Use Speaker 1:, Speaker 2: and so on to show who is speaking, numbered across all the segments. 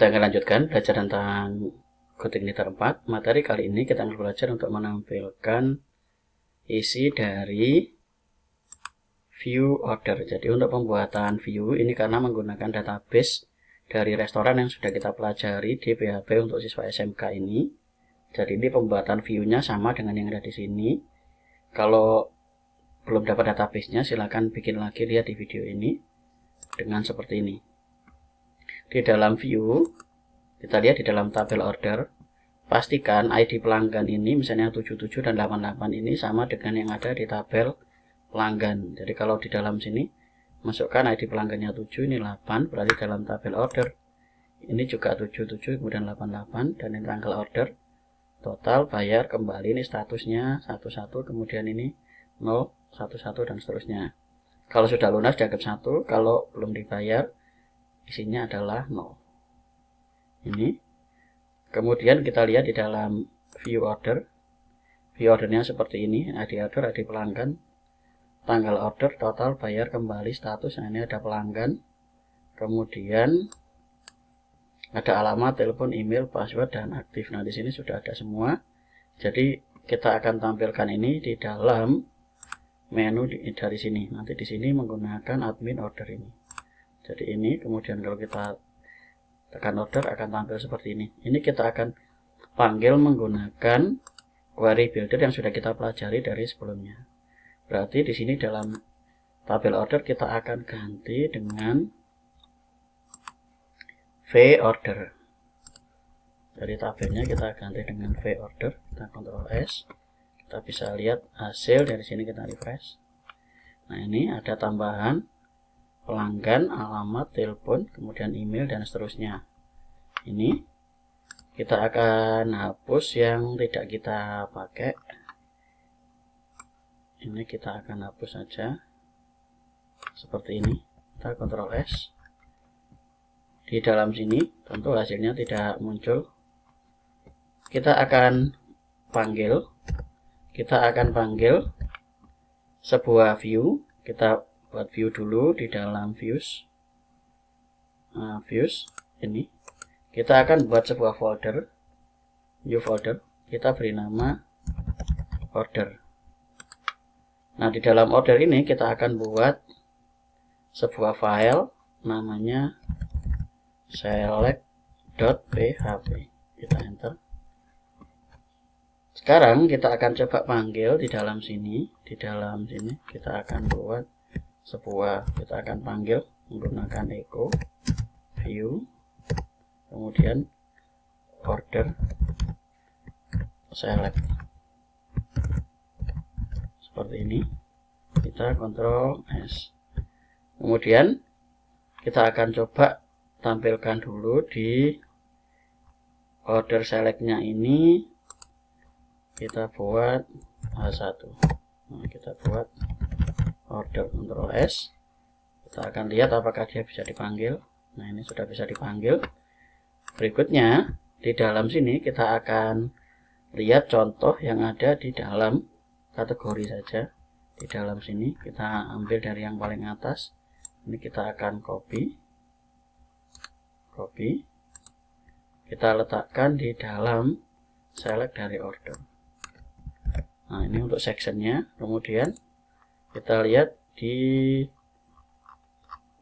Speaker 1: Kita akan lanjutkan belajar tentang coding knitter 4. Materi kali ini kita akan belajar untuk menampilkan isi dari view order. Jadi untuk pembuatan view ini karena menggunakan database dari restoran yang sudah kita pelajari di PHP untuk siswa SMK ini. Jadi ini pembuatan view-nya sama dengan yang ada di sini. Kalau belum dapat database-nya silahkan bikin lagi, lihat di video ini dengan seperti ini. Di dalam view, kita lihat di dalam tabel order, pastikan ID pelanggan ini misalnya 77 dan 88 ini sama dengan yang ada di tabel pelanggan. Jadi kalau di dalam sini masukkan ID pelanggannya 7, ini 8, berarti dalam tabel order ini juga 77 kemudian 88, dan ini tanggal order, total, bayar, kembali, ini statusnya 11, kemudian ini 0, 11 dan seterusnya. Kalau sudah lunas dianggap 1, kalau belum dibayar isinya adalah 0. Ini. Kemudian kita lihat di dalam view order. View ordernya seperti ini, ID order, ID pelanggan, tanggal order, total, bayar, kembali, status. Nah, ini ada pelanggan. Kemudian ada alamat, telepon, email, password, dan aktif. Nah, di sini sudah ada semua. Jadi kita akan tampilkan ini di dalam menu dari sini. Nanti di sini menggunakan admin order ini. Jadi ini, kemudian kalau kita tekan order akan tampil seperti ini. Ini kita akan panggil menggunakan query builder yang sudah kita pelajari dari sebelumnya. Berarti di sini dalam tabel order kita akan ganti dengan v order. Dari tabelnya kita ganti dengan v order. Kita Ctrl S. Kita bisa lihat hasil dari sini, kita refresh. Nah, ini ada tambahan pelanggan, alamat, telepon, kemudian email, dan seterusnya. Ini kita akan hapus yang tidak kita pakai. Ini kita akan hapus saja seperti ini. Kita Ctrl S. Di dalam sini tentu hasilnya tidak muncul. Kita akan panggil sebuah view. Kita buat view dulu di dalam views. Views ini kita akan buat sebuah folder, new folder. Kita beri nama order. Nah, di dalam order ini kita akan buat sebuah file namanya select.php. Kita enter. Sekarang kita akan coba panggil di dalam sini. Di dalam sini kita akan buat kita akan panggil menggunakan echo view, kemudian order select seperti ini. Kita Ctrl S. Kemudian kita akan coba tampilkan dulu di order selectnya ini. Kita buat H1. Nah, kita buat order, Ctrl S. Kita akan lihat apakah dia bisa dipanggil. Nah, ini sudah bisa dipanggil. Berikutnya di dalam sini kita akan lihat contoh yang ada di dalam kategori saja. Di dalam sini kita ambil dari yang paling atas. Ini kita akan copy. Kita letakkan di dalam select dari order. Nah, ini untuk sectionnya. Kemudian kita lihat di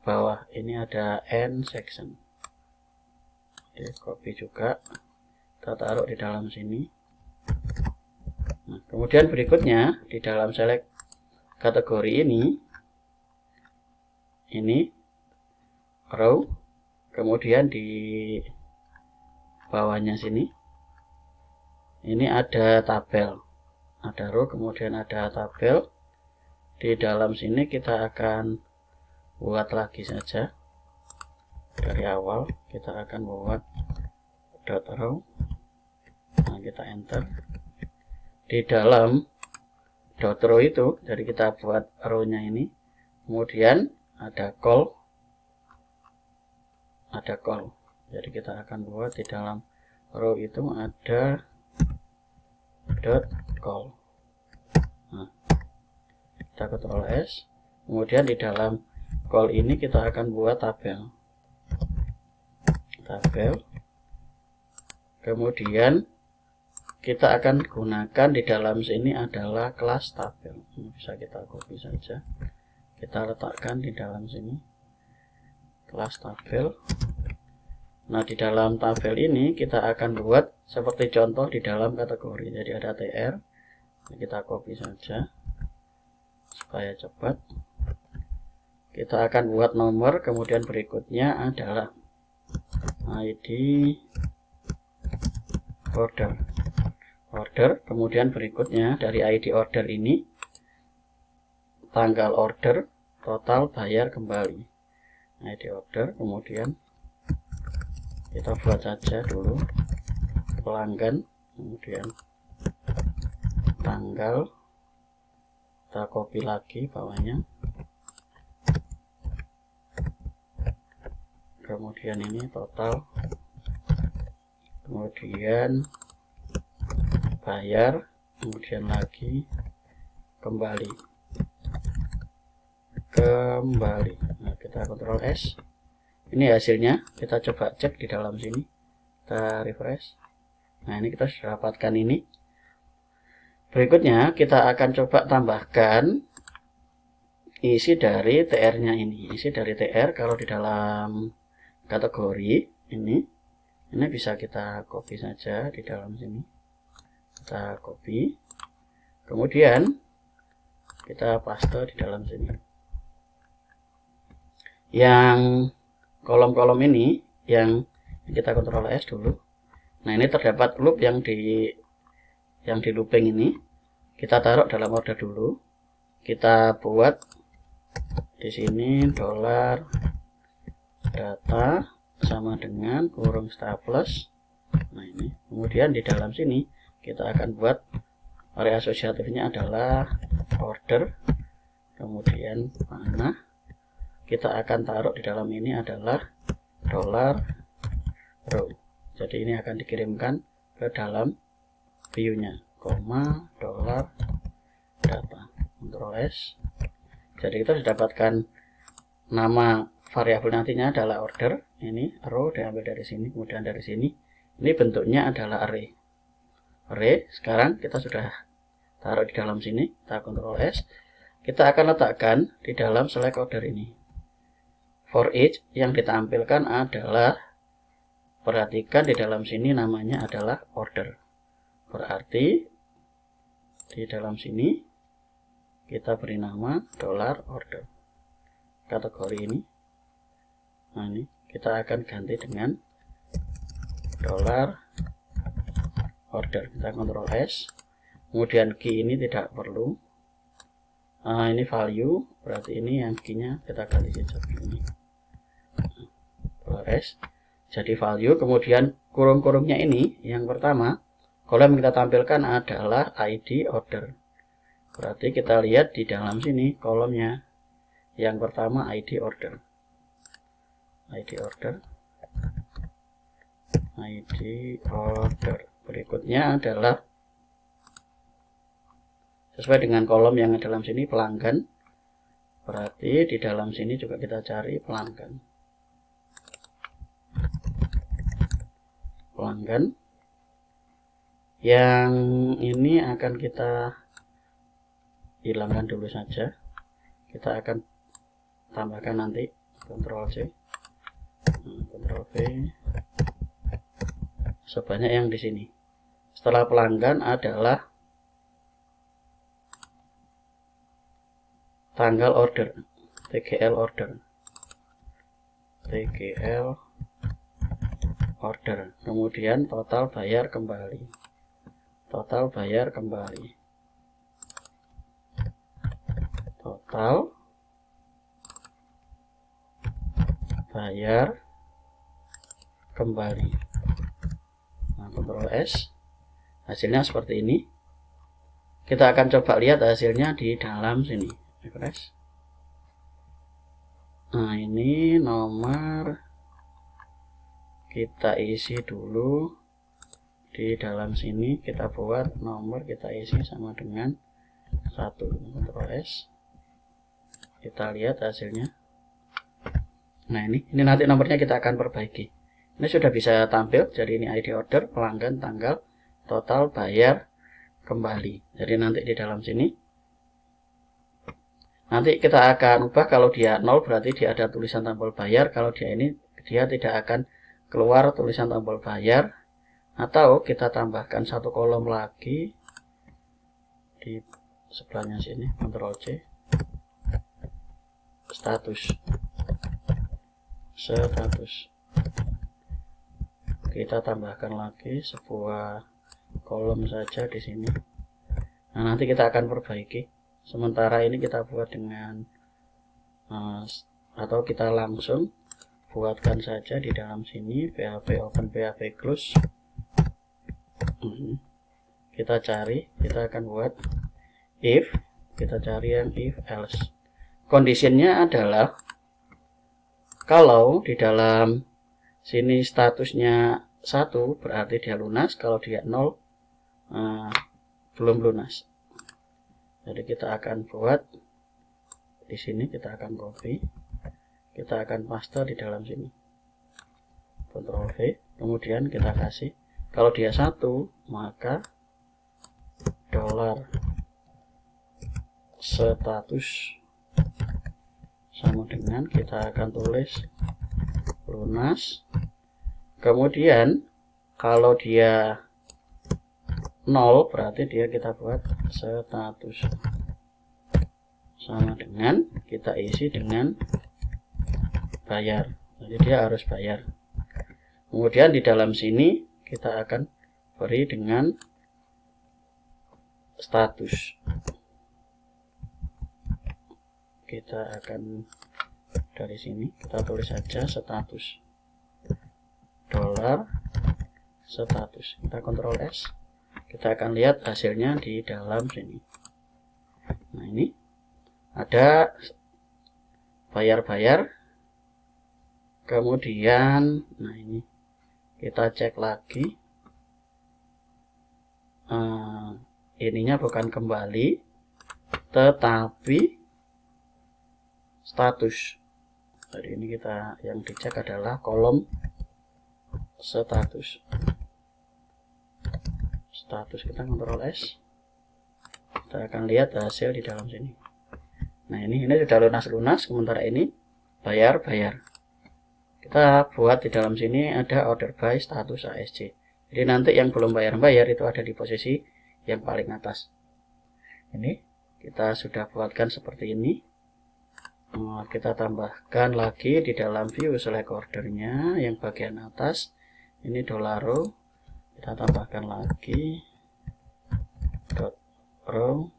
Speaker 1: bawah ini ada end section. Oke, copy juga. Kita taruh di dalam sini. Nah, kemudian berikutnya di dalam select kategori ini row. Kemudian di bawahnya sini ini ada tabel. Ada row, kemudian ada tabel. Di dalam sini kita akan buat lagi saja dari awal. Kita akan buat dot row. Nah, kita enter. Di dalam dot row itu, jadi kita buat row-nya ini. Kemudian ada call. Jadi kita akan buat di dalam row itu ada dot call. Nah, kita Ctrl S. Kemudian di dalam call ini kita akan buat tabel. Kemudian kita akan gunakan di dalam sini adalah kelas tabel. Ini bisa kita copy saja. Kita letakkan di dalam sini kelas tabel. Nah, di dalam tabel ini kita akan buat seperti contoh di dalam kategori. Jadi ada TR. Kita copy saja supaya cepat. Kita akan buat nomor, kemudian berikutnya adalah ID order, kemudian berikutnya dari ID order ini tanggal order, total, bayar, kembali. ID order, kemudian kita buat saja dulu pelanggan, kemudian tanggal, kita copy lagi bawahnya, kemudian ini total, kemudian bayar, kemudian lagi kembali. Nah, kita Ctrl S. Ini hasilnya, kita coba cek di dalam sini, kita refresh. Nah, ini kita sudah dapatkan ini. Berikutnya kita akan coba tambahkan isi dari TR-nya ini. Isi dari TR kalau di dalam kategori ini bisa kita copy saja di dalam sini. Kita copy, kemudian kita paste di dalam sini. Yang kolom-kolom ini yang kita Ctrl S dulu. Nah, ini terdapat loop yang di looping ini. Kita taruh dalam order dulu. Kita buat di sini $data sama dengan kurung staples. Nah, ini. Kemudian di dalam sini kita akan buat area asosiatifnya adalah order, kemudian mana kita akan taruh di dalam ini adalah $row. Jadi ini akan dikirimkan ke dalam view-nya, $data. Ctrl S. Jadi kita sudah dapatkan nama variabel nantinya adalah order. Ini row diambil dari sini, kemudian dari sini. Ini bentuknya adalah array. Sekarang kita sudah taruh di dalam sini, kita Ctrl S. Kita akan letakkan di dalam select order ini. For each yang ditampilkan adalah, perhatikan di dalam sini namanya adalah order. Berarti di dalam sini kita beri nama $order. Kategori ini. Nah, ini kita akan ganti dengan $order. Kita Ctrl S. Kemudian key ini tidak perlu. Ini value, berarti ini yang key-nya kita ganti saja ini. Ctrl S. Jadi value, kemudian kurung-kurungnya ini yang pertama, kolom yang kita tampilkan adalah ID order. Berarti kita lihat di dalam sini kolomnya. Yang pertama ID order. Berikutnya adalah sesuai dengan kolom yang dalam sini pelanggan. Berarti di dalam sini juga kita cari pelanggan. Yang ini akan kita hilangkan dulu saja. Kita akan tambahkan nanti. Ctrl C, Ctrl V. Sebanyak yang di sini. Setelah pelanggan adalah tanggal order, TGL order. Kemudian total bayar kembali. Total bayar kembali. Nah, Ctrl S. Hasilnya seperti ini. Kita akan coba lihat hasilnya di dalam sini. Refresh. Nah, ini nomor kita isi dulu di dalam sini. Kita buat nomor, kita isi sama dengan 1. Ctrl S. Kita lihat hasilnya. Nah, ini nanti nomornya kita akan perbaiki. Ini sudah bisa tampil, jadi ini ID order, pelanggan, tanggal, total, bayar, kembali. Jadi nanti di dalam sini, nanti kita akan ubah. Kalau dia 0 berarti dia ada tulisan tombol bayar, kalau dia ini dia tidak akan keluar tulisan tombol bayar. Atau kita tambahkan satu kolom lagi di sebelahnya sini, Ctrl C, status. Kita tambahkan lagi sebuah kolom saja di sini. Nah, nanti kita akan perbaiki. Sementara ini kita buat dengan atau kita langsung buatkan saja di dalam sini PHP open, PHP close. Kita cari, kita akan buat if, kita cari yang if else. Kondisinya adalah kalau di dalam sini statusnya 1 berarti dia lunas, kalau dia 0 belum lunas. Jadi kita akan buat di sini, kita akan copy, kita akan paste di dalam sini, Ctrl V, kemudian kita kasih, kalau dia 1 maka $status sama dengan, kita akan tulis lunas. Kemudian kalau dia 0 berarti dia kita buat status sama dengan, kita isi dengan bayar. Jadi dia harus bayar. Kemudian di dalam sini kita akan beri dengan status. Kita akan dari sini kita tulis saja status $status. Kita Ctrl S. Kita akan lihat hasilnya di dalam sini. Nah, ini ada bayar-bayar. Kemudian, nah ini kita cek lagi. Ininya bukan kembali, tetapi status. Jadi ini kita yang dicek adalah kolom status. Kita Ctrl S. Kita akan lihat hasil di dalam sini. Nah, ini sudah lunas-lunas, sementara ini bayar. Kita buat di dalam sini ada order by status ASC. Jadi nanti yang belum bayar itu ada di posisi yang paling atas. Ini kita sudah buatkan seperti ini. Kita tambahkan lagi di dalam view select ordernya yang bagian atas. Ini $row. Kita tambahkan lagi .row.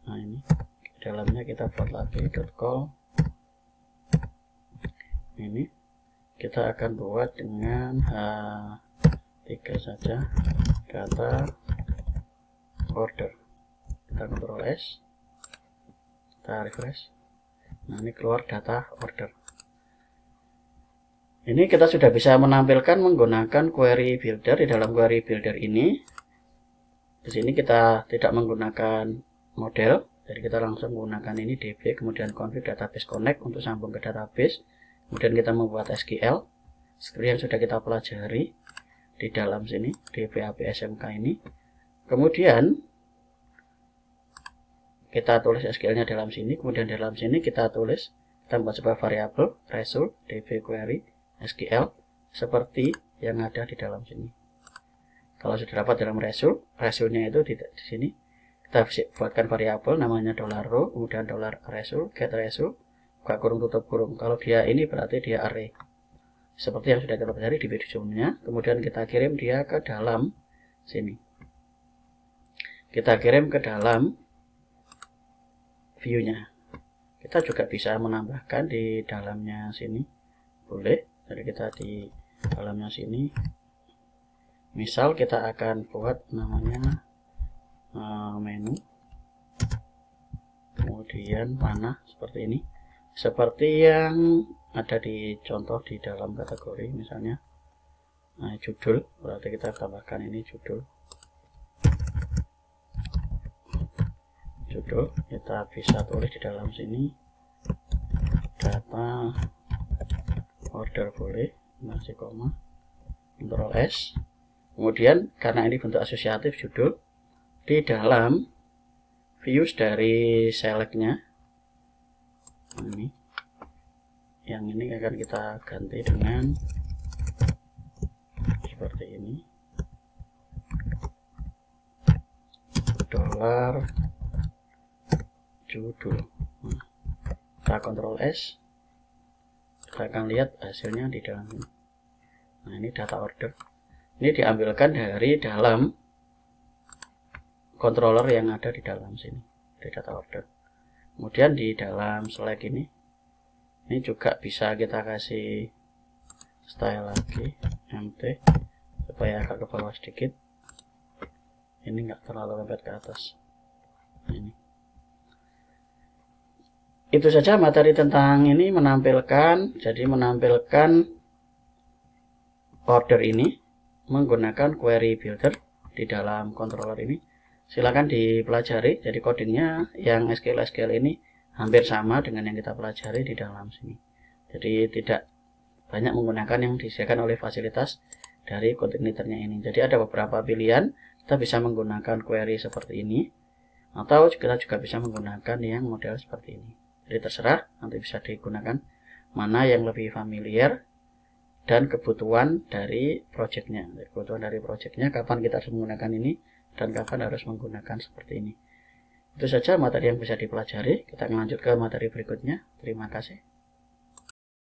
Speaker 1: Nah, ini di dalamnya kita buat lagi .call. Ini kita akan buat dengan H3 saja, data order. Kita Ctrl S, kita refresh. Nah, ini keluar data order. Ini kita sudah bisa menampilkan menggunakan query builder. Di dalam query builder ini, di sini kita tidak menggunakan model, jadi kita langsung menggunakan ini db, kemudian config database connect untuk sambung ke database. Kemudian kita membuat SQL seperti yang sudah kita pelajari di dalam sini di PHP SMK ini. Kemudian kita tulis SQL-nya dalam sini. Kemudian dalam sini kita tulis, kita membuat sebuah variabel result db query SQL seperti yang ada di dalam sini. Kalau sudah dapat dalam resultnya itu di sini kita buatkan variabel namanya $row, kemudian $result, get result, buka kurung tutup kurung. Kalau dia ini berarti dia array. Seperti yang sudah kita pelajari di video sebelumnya. Kemudian kita kirim dia ke dalam sini. Kita kirim ke dalam view-nya. Kita juga bisa menambahkan di dalamnya sini. Boleh. Jadi kita di dalamnya sini. Misal kita akan buat namanya menu. Kemudian panah seperti ini. Seperti yang ada di contoh di dalam kategori, misalnya judul, berarti kita tambahkan ini judul. Kita bisa tulis di dalam sini data order boleh, masih koma, Ctrl S. Kemudian karena ini bentuk asosiatif judul, di dalam views dari selectnya ini, yang ini akan kita ganti dengan seperti ini, dolar judul. Kita Ctrl S, kita akan lihat hasilnya di dalam ini. Nah, ini data order, ini diambilkan dari dalam controller yang ada di dalam sini, di data order. Kemudian di dalam select ini juga bisa kita kasih style lagi, MT, supaya agak ke bawah sedikit, ini enggak terlalu lempet ke atas. Ini. Itu saja materi tentang ini, menampilkan order ini menggunakan query builder di dalam controller ini. Silakan dipelajari. Jadi codingnya yang SQL ini hampir sama dengan yang kita pelajari di dalam sini. Jadi tidak banyak menggunakan yang disediakan oleh fasilitas dari CodeIgniternya ini. Jadi ada beberapa pilihan, kita bisa menggunakan query seperti ini, atau kita juga bisa menggunakan yang model seperti ini. Jadi terserah, nanti bisa digunakan mana yang lebih familiar dan kebutuhan dari projectnya. Kebutuhan dari projectnya, kapan kita harus menggunakan ini dan kapan harus menggunakan seperti ini. Itu saja materi yang bisa dipelajari. Kita lanjut ke materi berikutnya. Terima kasih.